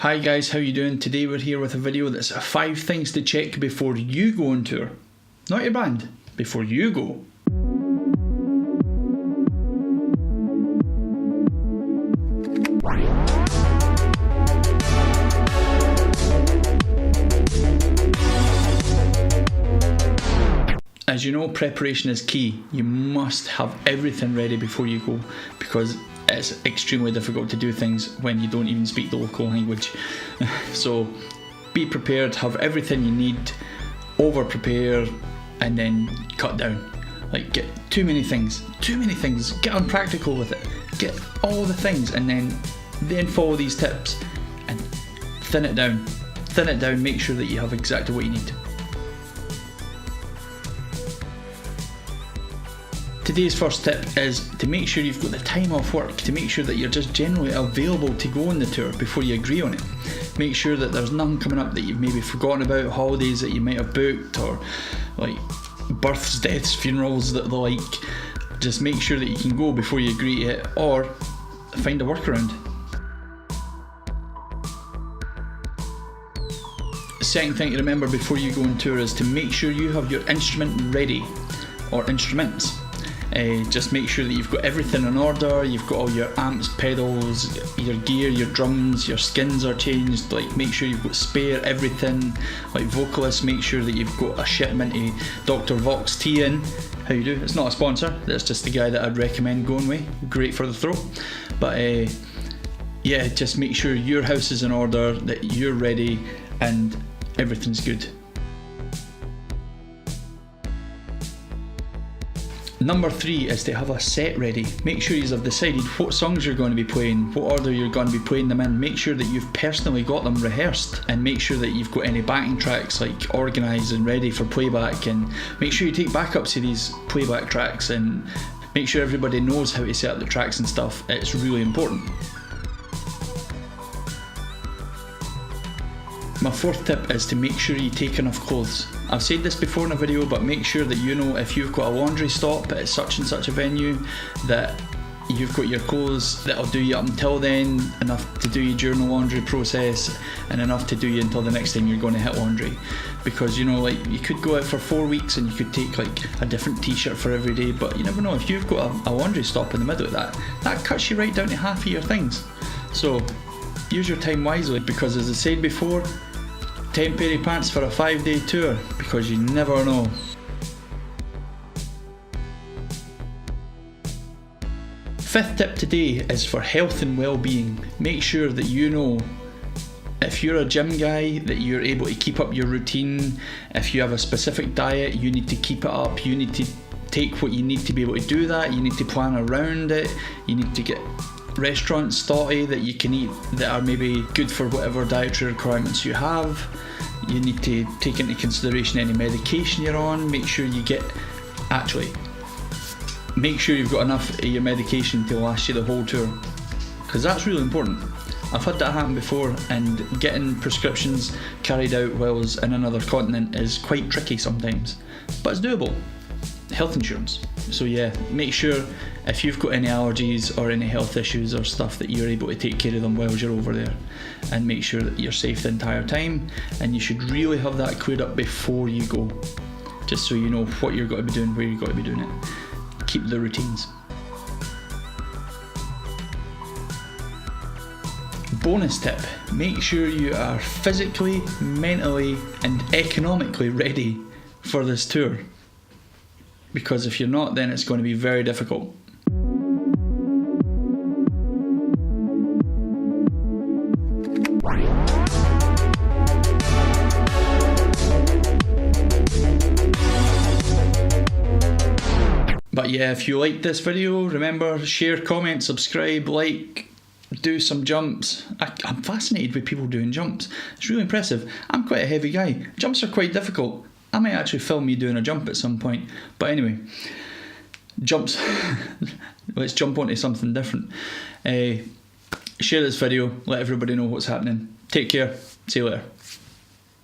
Hi guys, how you doing? Today we're here with a video that's 5 things to check before you go on tour. Not your band, before you go. As you know, preparation is key. You must have everything ready before you go, because it's extremely difficult to do things when you don't even speak the local language. So be prepared, have everything you need, over prepare, and then cut down. Like, get too many things, get unpractical with it, get all the things, and then follow these tips and thin it down, make sure that you have exactly what you need. Today's first tip is to make sure you've got the time off work, to make sure that you're just generally available to go on the tour before you agree on it. Make sure that there's nothing coming up that you've maybe forgotten about, holidays that you might have booked, or like births, deaths, funerals, that the like. Just make sure that you can go before you agree to it, or find a workaround. Second thing to remember before you go on tour is to make sure you have your instrument ready, or instruments. Just make sure that you've got everything in order, you've got all your amps, pedals, your gear, your drums, your skins are changed. Like, make sure you've got spare everything. Like vocalists, make sure that you've got a shipment of Dr. Vox tea in. How you do? It's not a sponsor, that's just the guy that I'd recommend going with. Great for the throat. But yeah, just make sure your house is in order, that you're ready, and everything's good. Number 3 is to have a set ready. Make sure you have decided what songs you're going to be playing, what order you're going to be playing them in. Make sure that you've personally got them rehearsed, and make sure that you've got any backing tracks like organised and ready for playback, and make sure you take backups to these playback tracks, and make sure everybody knows how to set up the tracks and stuff. It's really important. My 4th tip is to make sure you take enough clothes. I've said this before in a video, but make sure that you know if you've got a laundry stop at such and such a venue, that you've got your clothes that'll do you up until then, enough to do you during the laundry process, and enough to do you until the next time you're going to hit laundry. Because, you know, like, you could go out for 4 weeks and you could take like a different t-shirt for every day, but you never know, if you've got a laundry stop in the middle of that cuts you right down to half of your things. So use your time wisely, because as I said before, 10 pair of pants for a 5-day tour, because you never know. Fifth tip today is for health and well-being. Make sure that you know, if you're a gym guy, that you're able to keep up your routine. If you have a specific diet, you need to keep it up. You need to take what you need to be able to do that. You need to plan around it. You need to get restaurants started that you can eat that are maybe good for whatever dietary requirements you have. You need to take into consideration any medication you're on. Make sure you've got enough of your medication to last you the whole tour, because that's really important. I've had that happen before, and getting prescriptions carried out whilst in another continent is quite tricky sometimes, but it's doable. Health insurance. So yeah, make sure if you've got any allergies or any health issues or stuff, that you're able to take care of them whilst you're over there, and make sure that you're safe the entire time. And you should really have that cleared up before you go, just so you know what you're going to be doing, where you're going to be doing it. Keep the routines. Bonus tip: make sure you are physically, mentally, and economically ready for this tour, because if you're not, then it's going to be very difficult. But yeah, if you liked this video, remember, share, comment, subscribe, like, do some jumps. I'm fascinated with people doing jumps. It's really impressive. I'm quite a heavy guy. Jumps are quite difficult. I might actually film me doing a jump at some point. But anyway, jumps. Let's jump onto something different. Share this video, let everybody know what's happening. Take care. See you later.